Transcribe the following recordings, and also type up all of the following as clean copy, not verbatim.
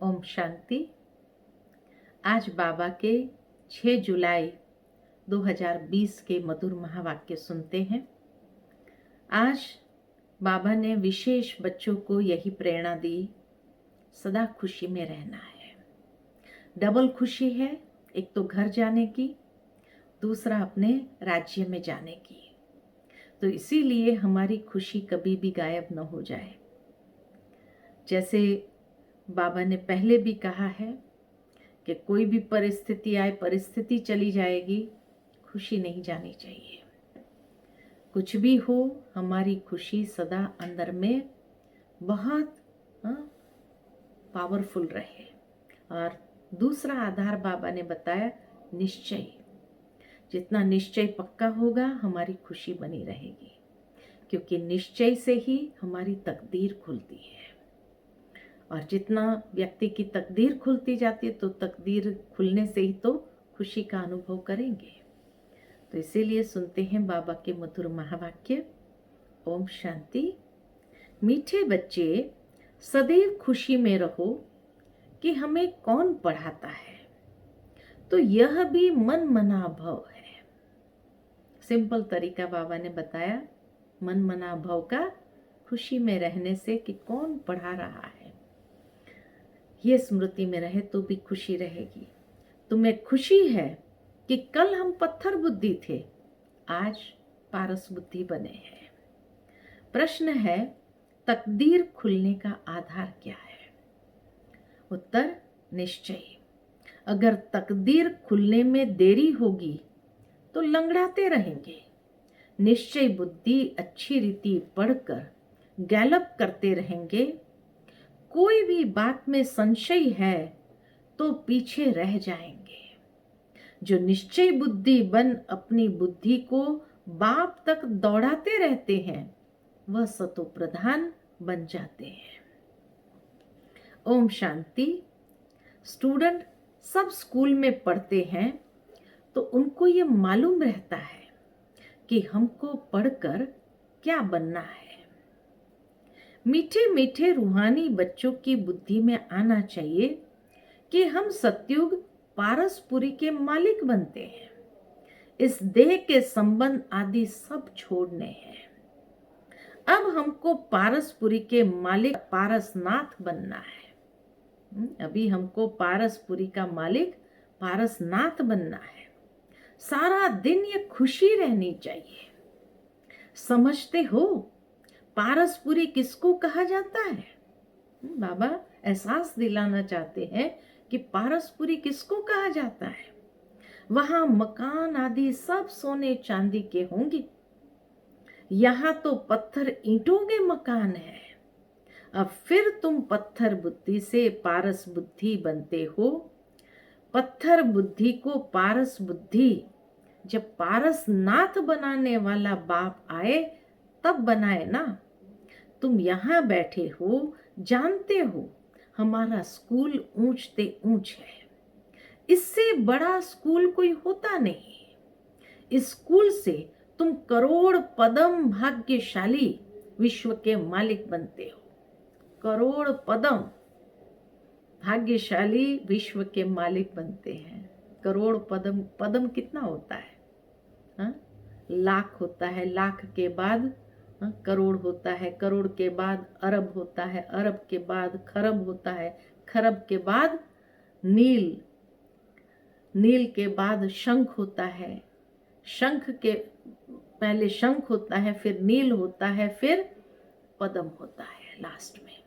ओम शांति। आज बाबा के 6 जुलाई 2020 के मधुर महावाक्य सुनते हैं। आज बाबा ने विशेष बच्चों को यही प्रेरणा दी, सदा खुशी में रहना है। डबल खुशी है, एक तो घर जाने की, दूसरा अपने राज्य में जाने की। तो इसीलिए हमारी खुशी कभी भी गायब न हो जाए। जैसे बाबा ने पहले भी कहा है कि कोई भी परिस्थिति आए, परिस्थिति चली जाएगी, खुशी नहीं जानी चाहिए। कुछ भी हो, हमारी खुशी सदा अंदर में बहुत पावरफुल रहे। और दूसरा आधार बाबा ने बताया निश्चय। जितना निश्चय पक्का होगा, हमारी खुशी बनी रहेगी, क्योंकि निश्चय से ही हमारी तकदीर खुलती है। और जितना व्यक्ति की तकदीर खुलती जाती है, तो तकदीर खुलने से ही तो खुशी का अनुभव करेंगे। तो इसीलिए सुनते हैं बाबा के मधुर महावाक्य। ओम शांति। मीठे बच्चे, सदैव खुशी में रहो कि हमें कौन पढ़ाता है, तो यह भी मन मना भव है। सिंपल तरीका बाबा ने बताया, मन मना भव का खुशी में रहने से कि कौन पढ़ा रहा है, ये स्मृति में रहे तो भी खुशी रहेगी। तुम्हें खुशी है कि कल हम पत्थर बुद्धि थे, आज पारस बुद्धि बने हैं। प्रश्न है, तकदीर खुलने का आधार क्या है? उत्तर, निश्चय। अगर तकदीर खुलने में देरी होगी तो लंगड़ाते रहेंगे। निश्चय बुद्धि अच्छी रीति पढ़कर गैलप करते रहेंगे। कोई भी बात में संशय है तो पीछे रह जाएंगे। जो निश्चय बुद्धि बन अपनी बुद्धि को बाप तक दौड़ाते रहते हैं, वह सतो प्रधान बन जाते हैं। ओम शांति। स्टूडेंट सब स्कूल में पढ़ते हैं तो उनको ये मालूम रहता है कि हमको पढ़कर क्या बनना है। मीठे मीठे रूहानी बच्चों की बुद्धि में आना चाहिए कि हम सतयुग पारसपुरी के मालिक बनते हैं। इस देह के संबंध आदि सब छोड़ने हैं। अब हमको पारसपुरी के मालिक पारसनाथ बनना है। अभी हमको पारसपुरी का मालिक पारसनाथ बनना है। सारा दिन ये खुशी रहनी चाहिए। समझते हो पारसपुरी किसको कहा जाता है? बाबा एहसास दिलाना चाहते हैं कि पारसपुरी किसको कहा जाता है। वहां मकान आदि सब सोने चांदी के होंगे। यहाँ तो पत्थर ईंटों के मकान है। अब फिर तुम पत्थर बुद्धि से पारस बुद्धि बनते हो। पत्थर बुद्धि को पारस बुद्धि जब पारसनाथ बनाने वाला बाप आए तब बनाए ना। तुम यहाँ बैठे हो, जानते हो हमारा स्कूल ऊंच ते ऊंच है। इससे बड़ा स्कूल कोई होता नहीं। इस स्कूल से तुम करोड़ पदम भाग्यशाली विश्व के मालिक बनते हो। करोड़ पदम भाग्यशाली विश्व के मालिक बनते हैं। करोड़ पदम, पदम कितना होता है? लाख होता है, लाख के बाद करोड़ होता है, करोड़ के बाद अरब होता है, अरब के बाद खरब होता है, खरब के बाद नील, नील के बाद शंख होता है, शंख के पहले शंख होता है, फिर नील होता है, फिर पदम होता है लास्ट में।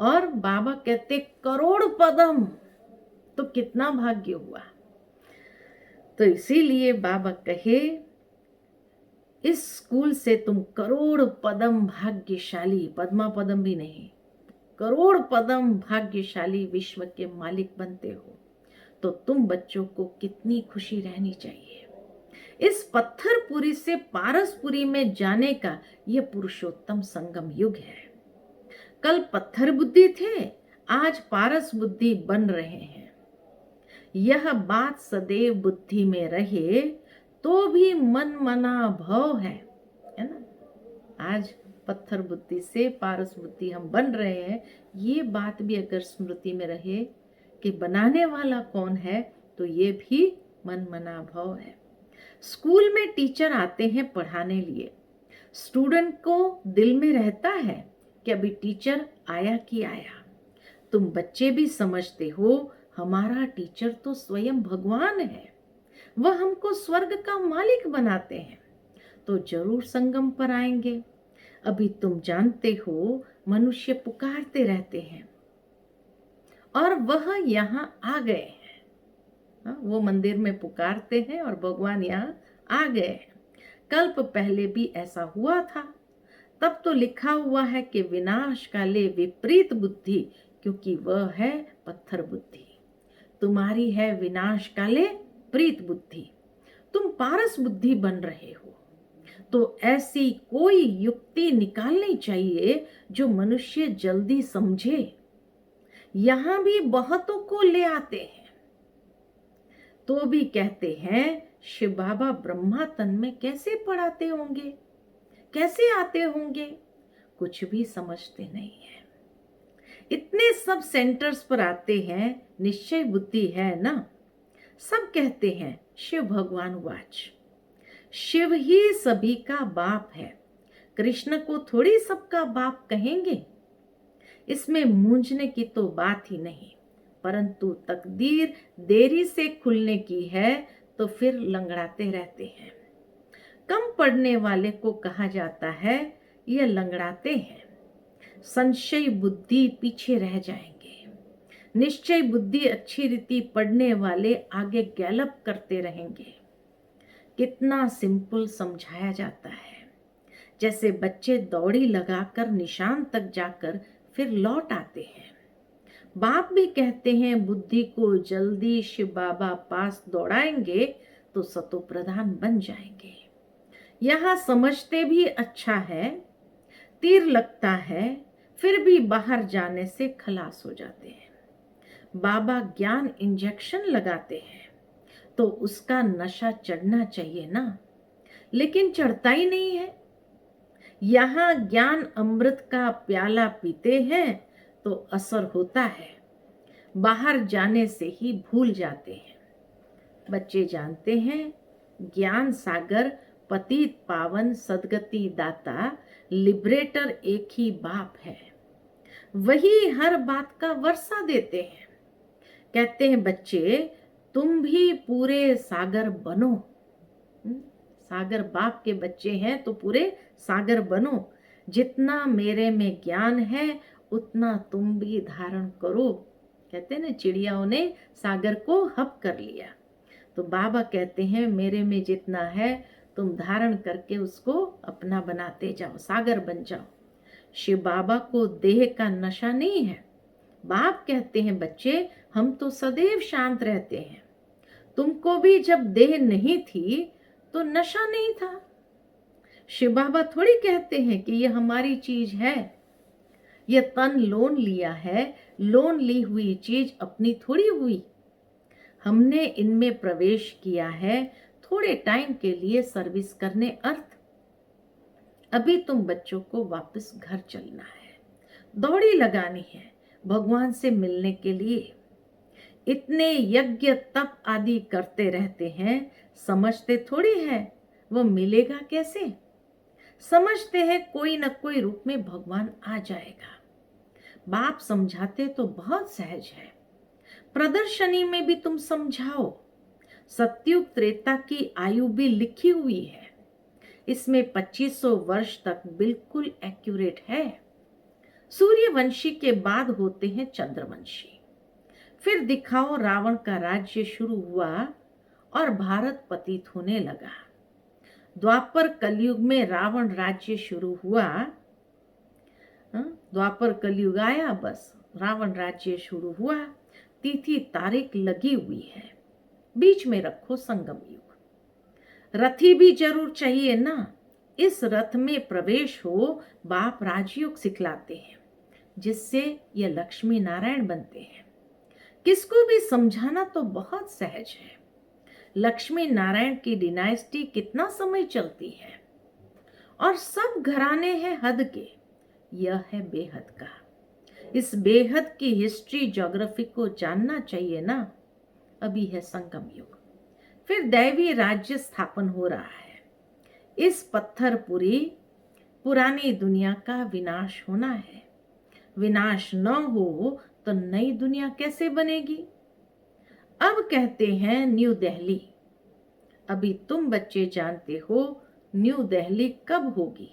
और बाबा कहते करोड़ पदम, तो कितना भाग्य हुआ। तो इसीलिए बाबा कहे इस स्कूल से तुम करोड़ पदम भाग्यशाली, पद्मा पदम भी नहीं, करोड़ पदम भाग्यशाली विश्व के मालिक बनते हो। तो तुम बच्चों को कितनी खुशी रहनी चाहिए। इस पत्थरपुरी से पारसपुरी में जाने का यह पुरुषोत्तम संगम युग है। कल पत्थर बुद्धि थे, आज पारस बुद्धि बन रहे हैं। यह बात सदैव बुद्धि में रहे तो भी मन मना भव है ना। आज पत्थर बुद्धि से पारस बुद्धि हम बन रहे हैं, ये बात भी अगर स्मृति में रहे कि बनाने वाला कौन है, तो ये भी मन मना भाव है। स्कूल में टीचर आते हैं पढ़ाने लिए, स्टूडेंट को दिल में रहता है कि अभी टीचर आया कि आया। तुम बच्चे भी समझते हो हमारा टीचर तो स्वयं भगवान है, वह हमको स्वर्ग का मालिक बनाते हैं, तो जरूर संगम पर आएंगे। अभी तुम जानते हो मनुष्य पुकारते रहते हैं और वह यहाँ आ गए हैं। वो मंदिर में पुकारते हैं और भगवान यहाँ आ गए हैं। कल्प पहले भी ऐसा हुआ था, तब तो लिखा हुआ है कि विनाश काले विपरीत बुद्धि, क्योंकि वह है पत्थर बुद्धि। तुम्हारी है विनाश काले प्रीत बुद्धि, तुम पारस बुद्धि बन रहे हो। तो ऐसी कोई युक्ति निकालनी चाहिए जो मनुष्य जल्दी समझे। यहां भी बहुतों को ले आते हैं, तो भी कहते हैं शिव बाबा ब्रह्मा तन में कैसे पढ़ाते होंगे, कैसे आते होंगे, कुछ भी समझते नहीं है। इतने सब सेंटर्स पर आते हैं, निश्चय बुद्धि है ना। सब कहते हैं शिव भगवान वाच, शिव ही सभी का बाप है, कृष्ण को थोड़ी सबका बाप कहेंगे। इसमें मूंझने की तो बात ही नहीं, परंतु तकदीर देरी से खुलने की है तो फिर लंगड़ाते रहते हैं। कम पढ़ने वाले को कहा जाता है ये लंगड़ाते हैं। संशय बुद्धि पीछे रह जाएंगे, निश्चय बुद्धि अच्छी रीति पढ़ने वाले आगे गैलप करते रहेंगे। कितना सिंपल समझाया जाता है, जैसे बच्चे दौड़ी लगाकर निशान तक जाकर फिर लौट आते हैं। बाप भी कहते हैं बुद्धि को जल्दी शिव बाबा पास दौड़ाएंगे तो सतो प्रधान बन जाएंगे। यहाँ समझते भी अच्छा है, तीर लगता है, फिर भी बाहर जाने से खलास हो जाते हैं। बाबा ज्ञान इंजेक्शन लगाते हैं तो उसका नशा चढ़ना चाहिए ना, लेकिन चढ़ता ही नहीं है। यहाँ ज्ञान अमृत का प्याला पीते हैं तो असर होता है, बाहर जाने से ही भूल जाते हैं। बच्चे जानते हैं ज्ञान सागर पतित पावन सदगति दाता लिबरेटर एक ही बाप है, वही हर बात का वर्षा देते हैं। कहते हैं बच्चे तुम भी पूरे सागर बनो। सागर बाप के बच्चे हैं तो पूरे सागर बनो। जितना मेरे में ज्ञान है उतना तुम भी धारण करो। कहते हैं ना, चिड़ियाओं ने सागर को हप कर लिया, तो बाबा कहते हैं मेरे में जितना है तुम धारण करके उसको अपना बनाते जाओ, सागर बन जाओ। शिव बाबा को देह का नशा नहीं है। बाप कहते हैं बच्चे हम तो सदैव शांत रहते हैं, तुमको भी जब देह नहीं थी तो नशा नहीं था। शिव बाबा थोड़ी कहते हैं कि ये हमारी चीज है, ये तन लोन लिया है, लोन ली हुई चीज अपनी थोड़ी हुई। हमने इनमें प्रवेश किया है थोड़े टाइम के लिए सर्विस करने अर्थ। अभी तुम बच्चों को वापस घर चलना है, दौड़ी लगानी है भगवान से मिलने के लिए। इतने यज्ञ तप आदि करते रहते हैं, समझते थोड़ी है वो मिलेगा कैसे। समझते हैं कोई न कोई रूप में भगवान आ जाएगा। बाप समझाते तो बहुत सहज है, प्रदर्शनी में भी तुम समझाओ। सतयुग त्रेता की आयु भी लिखी हुई है, इसमें 2500 वर्ष तक बिल्कुल एक्यूरेट है। सूर्यवंशी के बाद होते हैं चंद्रवंशी। फिर दिखाओ रावण का राज्य शुरू हुआ और भारत पतित होने लगा। द्वापर कलयुग में रावण राज्य शुरू हुआ, द्वापर कलयुग आया, बस रावण राज्य शुरू हुआ। तिथि तारीख लगी हुई है, बीच में रखो संगम युग। रथी भी जरूर चाहिए ना, इस रथ में प्रवेश हो। बाप राजयोग सिखलाते हैं जिससे ये लक्ष्मी नारायण बनते हैं। किसको भी समझाना तो बहुत सहज है। लक्ष्मी नारायण की डिनाइस्टी कितना समय चलती है और सब घराने हैं हद के, यह है बेहद का। इस बेहद की हिस्ट्री ज्योग्राफी को जानना चाहिए ना। अभी है संगम युग, फिर दैवी राज्य स्थापन हो रहा है। इस पत्थरपुरी पुरानी दुनिया का विनाश होना है। विनाश न हो तो नई दुनिया कैसे बनेगी? अब कहते हैं न्यू दिल्ली। अभी तुम बच्चे जानते हो न्यू दिल्ली कब होगी?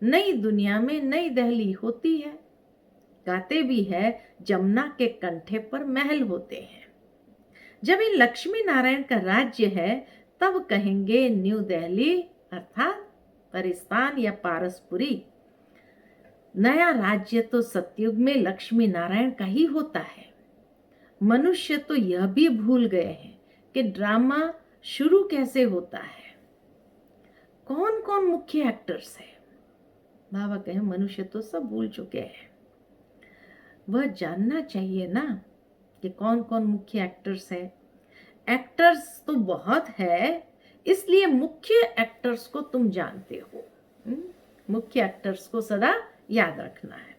नई दुनिया में नई दिल्ली होती है। गाते भी है जमुना के कंठे पर महल होते हैं। जब ये लक्ष्मी नारायण का राज्य है तब कहेंगे न्यू दिल्ली, अर्थात परिस्तान या पारसपुरी। नया राज्य तो सतयुग में लक्ष्मी नारायण का ही होता है। मनुष्य तो यह भी भूल गए हैं कि ड्रामा शुरू कैसे होता है, कौन कौन मुख्य एक्टर्स है। बाबा कहे मनुष्य तो सब भूल चुके हैं। वह जानना चाहिए ना कि कौन कौन मुख्य एक्टर्स है। एक्टर्स तो बहुत है, इसलिए मुख्य एक्टर्स को तुम जानते हो। मुख्य एक्टर्स को सदा याद रखना है।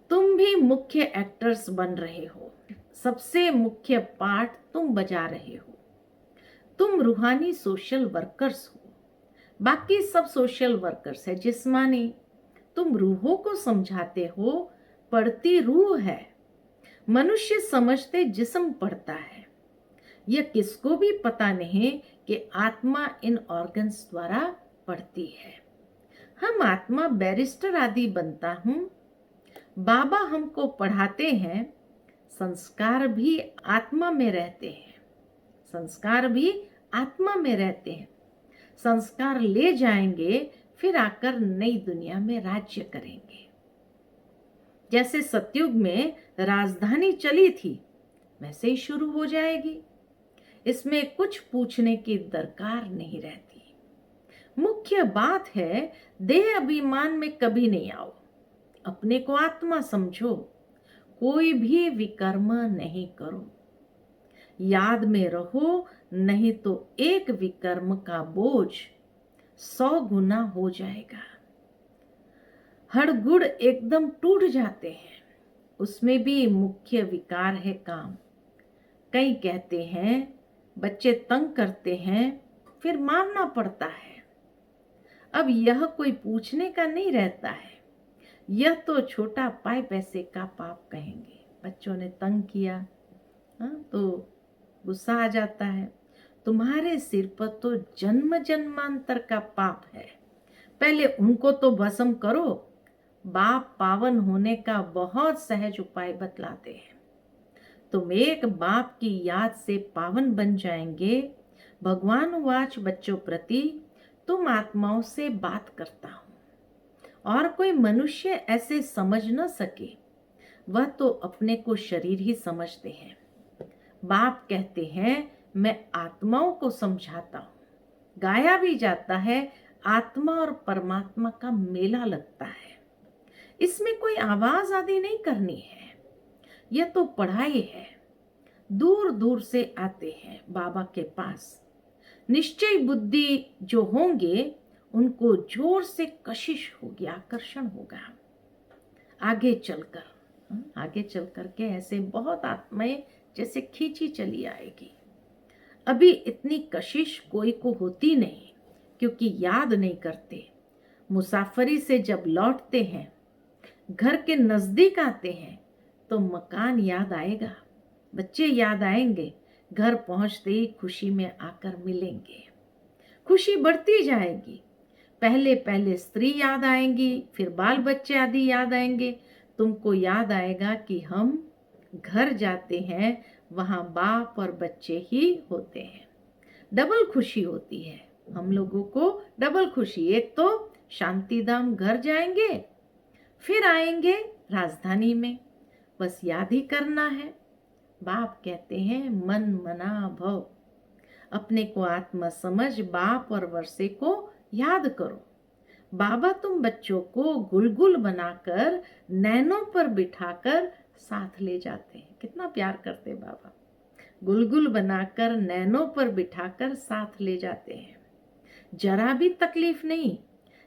तुम भी मुख्य एक्टर्स बन रहे हो। सबसे मुख्य पार्ट तुम बजा रहे हो। तुम रूहानी सोशल वर्कर्स हो। बाकी सब सोशल वर्कर्स है जिस्मानी। तुम रूहों को समझाते हो, पढ़ती रूह है। मनुष्य समझते जिस्म पढ़ता है। यह किसको भी पता नहीं कि आत्मा इन ऑर्गन्स द्वारा पढ़ती है। हम आत्मा बैरिस्टर आदि बनता हूं। बाबा हमको पढ़ाते हैं। संस्कार भी आत्मा में रहते हैं। संस्कार भी आत्मा में रहते हैं। संस्कार ले जाएंगे, फिर आकर नई दुनिया में राज्य करेंगे। जैसे सतयुग में राजधानी चली थी, वैसे ही शुरू हो जाएगी। इसमें कुछ पूछने की दरकार नहीं रहती। मुख्य बात है देह अभिमान में कभी नहीं आओ। अपने को आत्मा समझो। कोई भी विकर्म नहीं करो। याद में रहो, नहीं तो एक विकर्म का बोझ 100 गुना हो जाएगा। हड़गुड़ एकदम टूट जाते हैं। उसमें भी मुख्य विकार है काम। कई कहते हैं बच्चे तंग करते हैं, फिर मारना पड़ता है। अब यह कोई पूछने का नहीं रहता है। यह तो छोटा पाए पैसे का पाप कहेंगे। बच्चों ने तंग किया, तो गुस्सा आ जाता है। तुम्हारे सिर पर तो जन्म जन्मांतर का पाप है। पहले उनको तो भस्म करो। बाप पावन होने का बहुत सहज उपाय बतलाते हैं। तुम एक बाप की याद से पावन बन जाएंगे। भगवान वाच बच्चों प्रति, तुम आत्माओं से बात करता हूं और कोई मनुष्य ऐसे समझ न सके। वह तो अपने को शरीर ही समझते हैं। बाप कहते हैं मैं आत्माओं को समझाता हूं। गाया भी जाता है आत्मा और परमात्मा का मेला लगता है। इसमें कोई आवाज आदि नहीं करनी है। यह तो पढ़ाई है। दूर दूर से आते हैं बाबा के पास। निश्चय बुद्धि जो होंगे उनको जोर से कशिश होगी, आकर्षण होगा। आगे चलकर के ऐसे बहुत आत्माएं जैसे खींची चली आएगी। अभी इतनी कशिश कोई को होती नहीं, क्योंकि याद नहीं करते। मुसाफरी से जब लौटते हैं, घर के नजदीक आते हैं, तो मकान याद आएगा, बच्चे याद आएंगे। घर पहुंचते ही खुशी में आकर मिलेंगे। खुशी बढ़ती जाएगी। पहले पहले स्त्री याद आएंगी, फिर बाल बच्चे आदि याद आएंगे। तुमको याद आएगा कि हम घर जाते हैं, वहां बाप और बच्चे ही होते हैं। डबल खुशी होती है हम लोगों को। डबल खुशी, एक तो शांतिधाम घर जाएंगे, फिर आएंगे राजधानी में। बस याद ही करना है। बाप कहते हैं मन मना भव। अपने को आत्मा समझ बाप और वर्षे को याद करो। बाबा तुम बच्चों को गुलगुल बनाकर नैनों पर बिठाकर साथ ले जाते हैं। कितना प्यार करते बाबा। गुलगुल बनाकर नैनों पर बिठाकर साथ ले जाते हैं। जरा भी तकलीफ नहीं।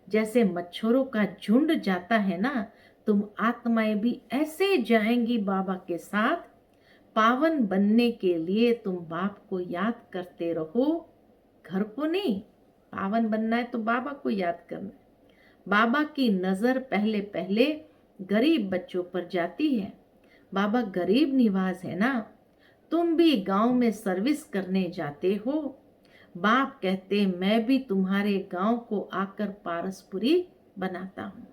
जैसे मच्छरों का झुंड जाता है ना, तुम आत्माएं भी ऐसे जाएंगी बाबा के साथ। पावन बनने के लिए तुम बाप को याद करते रहो, घर को नहीं। पावन बनना है तो बाबा को याद करना है। बाबा की नजर पहले पहले गरीब बच्चों पर जाती है। बाबा गरीब निवाज है ना। तुम भी गांव में सर्विस करने जाते हो। बाप कहते मैं भी तुम्हारे गांव को आकर पारसपुरी बनाता हूं।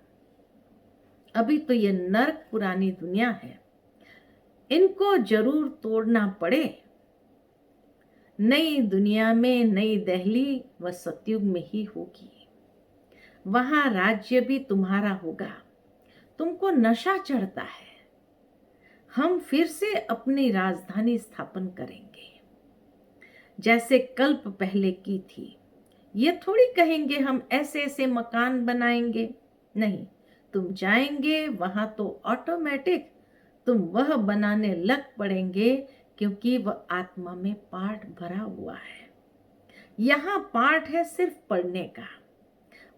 अभी तो ये नर्क पुरानी दुनिया है, इनको जरूर तोड़ना पड़े। नई दुनिया में नई दिल्ली व सतयुग में ही होगी। वहां राज्य भी तुम्हारा होगा। तुमको नशा चढ़ता है। हम फिर से अपनी राजधानी स्थापन करेंगे जैसे कल्प पहले की थी। ये थोड़ी कहेंगे हम ऐसे ऐसे मकान बनाएंगे, नहीं। तुम जाएंगे वहां तो ऑटोमेटिक तुम वह बनाने लग पड़ेंगे, क्योंकि वह आत्मा में पाठ भरा हुआ है। यहाँ पाठ है सिर्फ पढ़ने का।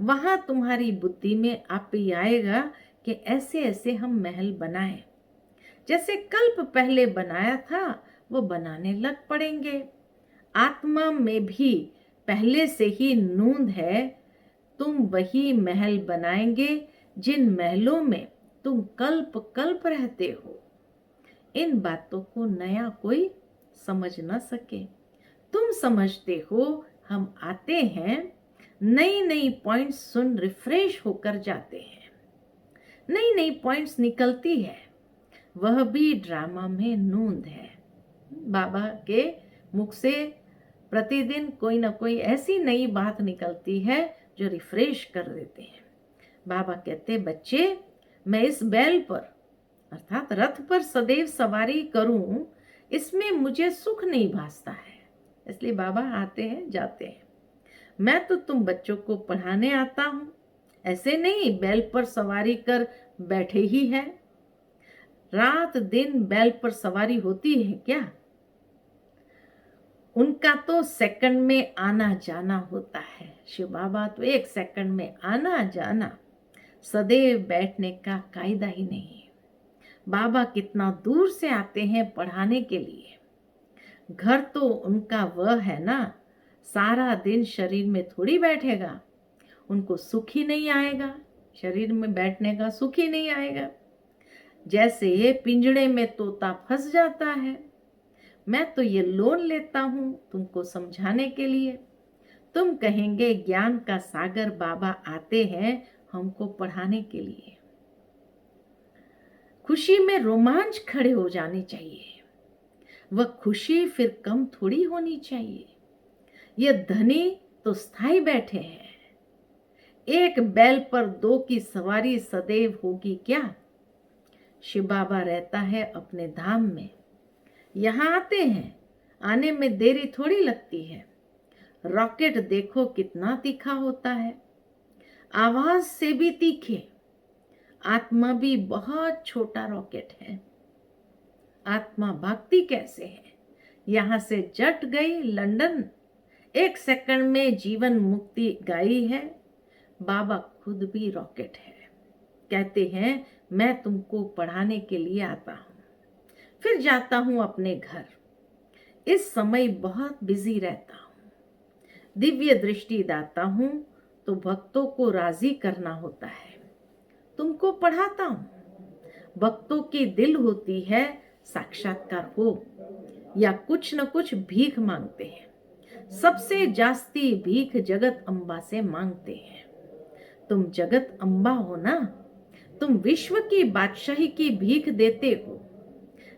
वहां तुम्हारी बुद्धि में आप ही आएगा कि ऐसे ऐसे हम महल बनाएं, जैसे कल्प पहले बनाया था वो बनाने लग पड़ेंगे। आत्मा में भी पहले से ही नूंद है। तुम वही महल बनाएंगे जिन महलों में तुम कल्प कल्प रहते हो। इन बातों को नया कोई समझ न सके। तुम समझते हो, हम आते हैं, नई नई पॉइंट्स सुन रिफ्रेश होकर जाते हैं। नई नई पॉइंट्स निकलती है, वह भी ड्रामा में नूंद है। बाबा के मुख से प्रतिदिन कोई ना कोई ऐसी नई बात निकलती है जो रिफ्रेश कर देते हैं। बाबा कहते बच्चे, मैं इस बैल पर अर्थात रथ पर सदैव सवारी करूं, इसमें मुझे सुख नहीं भासता है। इसलिए बाबा आते हैं जाते हैं। मैं तो तुम बच्चों को पढ़ाने आता हूं, ऐसे नहीं बैल पर सवारी कर बैठे ही है। रात दिन बैल पर सवारी होती है क्या? उनका तो सेकंड में आना जाना होता है। शिव बाबा तो एक सेकंड में आना जाना, सदैव बैठने का कायदा ही नहीं है। बाबा कितना दूर से आते हैं पढ़ाने के लिए। घर तो उनका वह है ना, सारा दिन शरीर में थोड़ी बैठेगा। उनको सुख ही नहीं आएगा, शरीर में बैठने का सुख ही नहीं आएगा। जैसे पिंजड़े में तोता फंस जाता है। मैं तो ये लोन लेता हूं तुमको समझाने के लिए। तुम कहेंगे ज्ञान का सागर बाबा आते हैं हमको पढ़ाने के लिए। खुशी में रोमांच खड़े हो जाने चाहिए। वह खुशी फिर कम थोड़ी होनी चाहिए। ये धनी तो स्थाई बैठे हैं। एक बैल पर दो की सवारी सदैव होगी क्या? शिव बाबा रहता है अपने धाम में। यहाँ आते हैं, आने में देरी थोड़ी लगती है। रॉकेट देखो कितना तीखा होता है, आवाज से भी तीखे। आत्मा भी बहुत छोटा रॉकेट है। आत्मा भागती कैसे है? यहां से जट गई लंदन, एक सेकंड में जीवन मुक्ति गाई है। बाबा खुद भी रॉकेट है। कहते हैं मैं तुमको पढ़ाने के लिए आता हूं, फिर जाता हूं अपने घर। इस समय बहुत बिजी रहता हूं, दिव्य दृष्टि दाता हूं, तो भक्तों को राजी करना होता है। तुमको पढ़ाता हूं। भक्तों की दिल होती है साक्षात्कार हो या कुछ न कुछ भीख मांगते हैं। सबसे जास्ती भीख जगत अम्बा से मांगते हैं। तुम जगत अम्बा हो ना, तुम विश्व की बादशाही की भीख देते हो।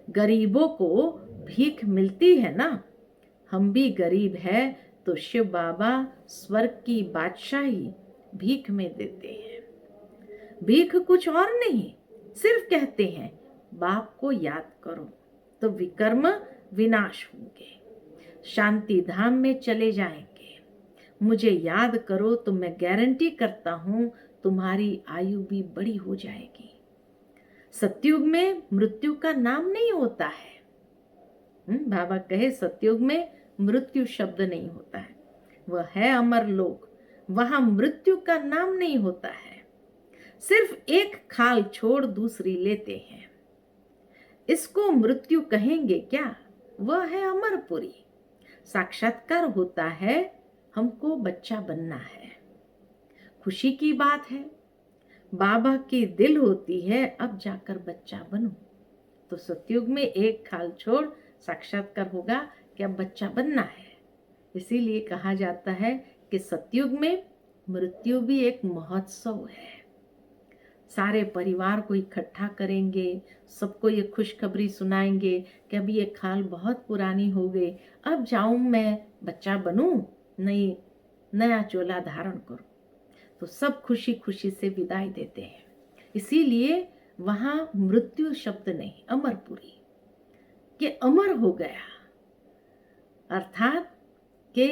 गरीबों को भीख मिलती है ना। हम भी गरीब है तो शिव बाबा स्वर्ग की बादशाही भीख में देते हैं। भीख कुछ और नहीं, सिर्फ कहते हैं बाप को याद करो तो विकर्म विनाश होंगे, शांति धाम में चले जाएंगे। मुझे याद करो तो मैं गारंटी करता हूं तुम्हारी आयु भी बड़ी हो जाएगी। सतयुग में मृत्यु का नाम नहीं होता है। बाबा कहे सतयुग में मृत्यु शब्द नहीं होता है, वह है अमर लोक। वहां मृत्यु का नाम नहीं होता है। सिर्फ एक खाल छोड़ दूसरी लेते हैं। इसको मृत्यु कहेंगे क्या? वह है अमरपुरी। साक्षात्कार होता है, हमको बच्चा बनना है। खुशी की बात है, बाबा की दिल होती है अब जाकर बच्चा बनूं। तो सतयुग में एक खाल छोड़ साक्षात्कार होगा कि अब बच्चा बनना है। इसीलिए कहा जाता है कि सतयुग में मृत्यु भी एक महोत्सव है। सारे परिवार को इकट्ठा करेंगे, सबको ये खुशखबरी सुनाएंगे कि अभी ये खाल बहुत पुरानी हो गई, अब जाऊं मैं बच्चा बनूं, नई नया चोला धारण करूं। तो सब खुशी खुशी से विदाई देते हैं। इसीलिए वहां मृत्यु शब्द नहीं, अमरपुरी, कि अमर हो गया, अर्थात कि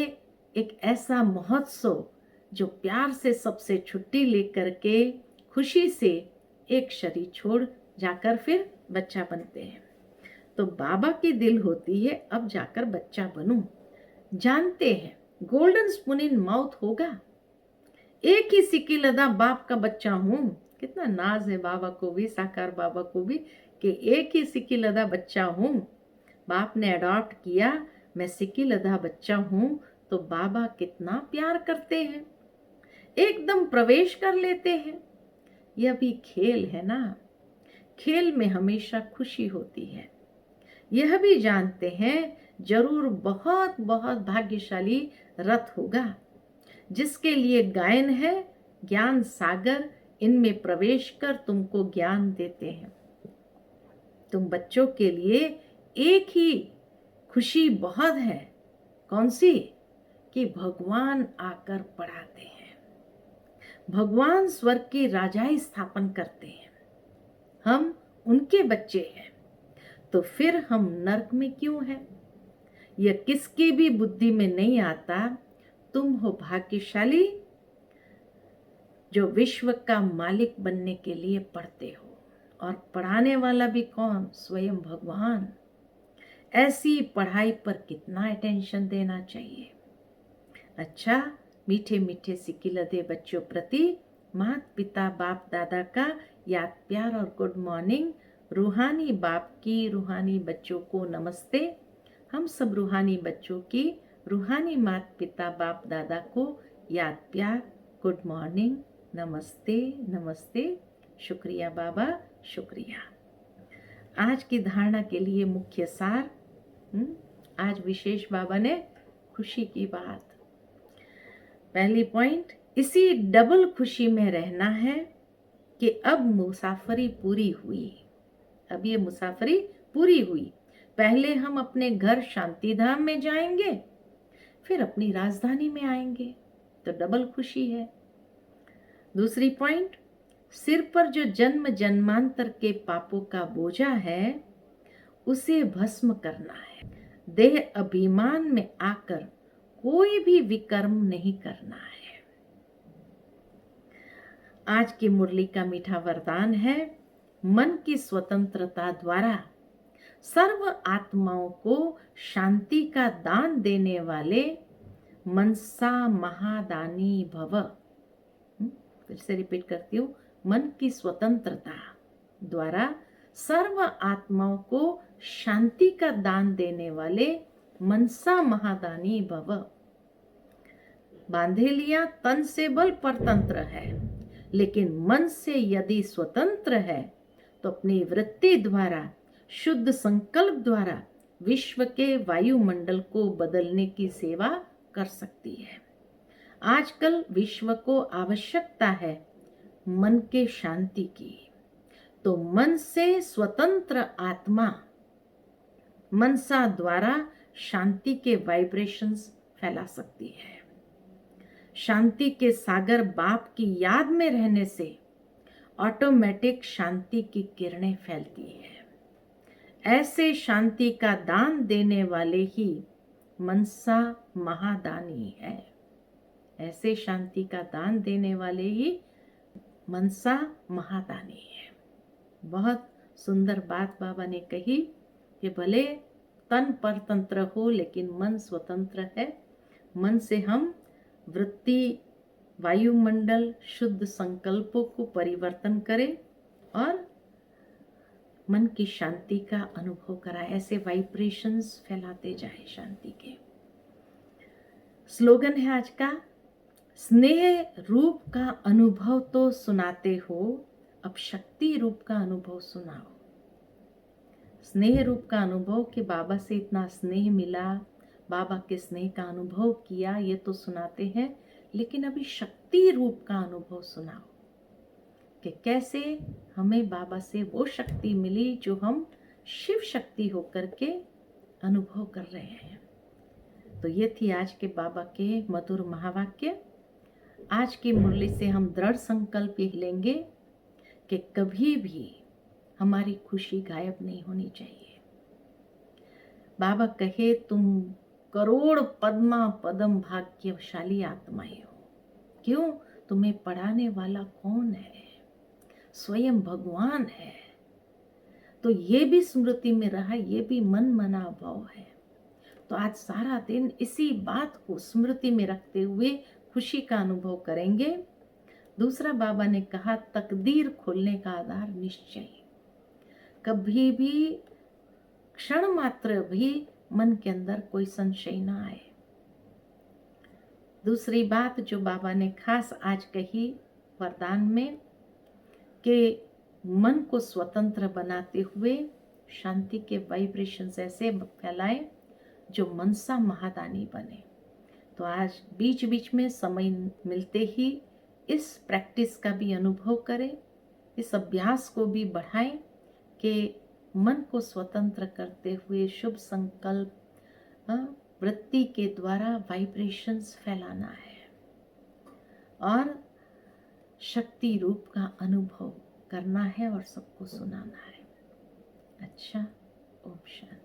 एक ऐसा महोत्सव जो प्यार से सबसे छुट्टी लेकर के खुशी से एक शरीर छोड़ जाकर फिर बच्चा बनते हैं। तो बाबा की दिल होती है अब जाकर बच्चा बनूं। जानते हैं गोल्डन स्पून इन माउथ होगा। एक ही सिक्की लदा बाप का बच्चा हूं। कितना नाज है बाबा को भी, साकार बाबा को भी, कि एक ही सिक्की लदा बच्चा हूं। बाप ने अडॉप्ट किया, मैं सिक्की लदा बच्चा हूं। तो बाबा कितना प्यार करते हैं, एकदम प्रवेश कर लेते हैं। यह भी खेल है ना, खेल में हमेशा खुशी होती है। यह भी जानते हैं जरूर बहुत बहुत भाग्यशाली रथ होगा जिसके लिए गायन है, ज्ञान सागर, इनमें प्रवेश कर तुमको ज्ञान देते हैं। तुम बच्चों के लिए एक ही खुशी बहुत है, कौन सी? कि भगवान आकर पढ़ाते हैं, भगवान स्वर्ग की राजाई स्थापन करते हैं, हम उनके बच्चे हैं। तो फिर हम नर्क में क्यों हैं? यह किसकी भी बुद्धि में नहीं आता। तुम हो भाग्यशाली जो विश्व का मालिक बनने के लिए पढ़ते हो, और पढ़ाने वाला भी कौन? स्वयं भगवान। ऐसी पढ़ाई पर कितना अटेंशन देना चाहिए। अच्छा, मीठे मीठे सिक्की लदे बच्चों प्रति माता पिता बाप दादा का याद प्यार और गुड मॉर्निंग। रूहानी बाप की रूहानी बच्चों को नमस्ते। हम सब रूहानी बच्चों की रूहानी माता पिता बाप दादा को याद प्यार, गुड मॉर्निंग, नमस्ते नमस्ते। शुक्रिया बाबा, शुक्रिया। आज की धारणा के लिए मुख्य सार, आज विशेष बाबा ने खुशी की बात। पहली पॉइंट, इसी डबल खुशी में रहना है कि अब मुसाफरी पूरी हुई। अब ये मुसाफरी पूरी हुई। पहले हम अपने घर शांति धाम में जाएंगे, फिर अपनी राजधानी में आएंगे, तो डबल खुशी है। दूसरी पॉइंट, सिर पर जो जन्म जन्मांतर के पापों का बोझा है उसे भस्म करना है। देह अभिमान में आकर कोई भी विकर्म नहीं करना है। आज की मुरली का मीठा वरदान है, मन की स्वतंत्रता द्वारा सर्व आत्माओं को शांति का दान देने वाले मनसा महादानी भव। फिर से रिपीट करती हूँ, मन की स्वतंत्रता द्वारा सर्व आत्माओं को शांति का दान देने वाले मनसा महादानी भव। बांधे लिया तन से बल परतंत्र है, लेकिन मन से यदि स्वतंत्र है तो अपनी वृत्ति द्वारा, शुद्ध संकल्प द्वारा विश्व के वायुमंडल को बदलने की सेवा कर सकती है। आजकल विश्व को आवश्यकता है मन के शांति की। तो मन से स्वतंत्र आत्मा मनसा द्वारा शांति के वाइब्रेशंस फैला सकती है। शांति के सागर बाप की याद में रहने से ऑटोमेटिक शांति की किरणें फैलती है। ऐसे शांति का दान देने वाले ही मनसा महादानी है। ऐसे शांति का दान देने वाले ही मनसा महादानी है। बहुत सुंदर बात बाबा ने कही कि भले तन परतंत्र हो लेकिन मन स्वतंत्र है। मन से हम वृत्ति वायुमंडल शुद्ध संकल्पों को परिवर्तन करे और मन की शांति का अनुभव कराए। ऐसे वाइब्रेशंस फैलाते जाए शांति के। स्लोगन है आज का, स्नेह रूप का अनुभव तो सुनाते हो, अब शक्ति रूप का अनुभव सुनाओ। स्नेह रूप का अनुभव कि बाबा से इतना स्नेह मिला, बाबा के स्नेह का अनुभव किया, ये तो सुनाते हैं, लेकिन अभी शक्ति रूप का अनुभव सुनाओ कि कैसे हमें बाबा से वो शक्ति मिली जो हम शिव शक्ति होकर के अनुभव कर रहे हैं। तो ये थी आज के बाबा के मधुर महावाक्य। आज की मुरली से हम दृढ़ संकल्प ये लेंगे कि कभी भी हमारी खुशी गायब नहीं होनी चाहिए। बाबा कहे तुम करोड़ पद्मा पदम भाग्यशाली आत्माएं हो। क्यों? तुम्हें पढ़ाने वाला कौन है? स्वयं भगवान है। तो ये भी स्मृति में रहा, ये भी मन मना भाव है। तो आज सारा दिन इसी बात को स्मृति में रखते हुए खुशी का अनुभव करेंगे। दूसरा बाबा ने कहा, तकदीर खोलने का आधार निश्चय। कभी भी क्षण मात्र भी मन के अंदर कोई संशय ना आए। दूसरी बात जो बाबा ने खास आज कही वरदान में, कि मन को स्वतंत्र बनाते हुए शांति के वाइब्रेशंस ऐसे फैलाएं जो मनसा महादानी बने। तो आज बीच बीच में समय मिलते ही इस प्रैक्टिस का भी अनुभव करें, इस अभ्यास को भी बढ़ाएं कि मन को स्वतंत्र करते हुए शुभ संकल्प वृत्ति के द्वारा वाइब्रेशंस फैलाना है और शक्ति रूप का अनुभव करना है और सबको सुनाना है। अच्छा, ओम शांति।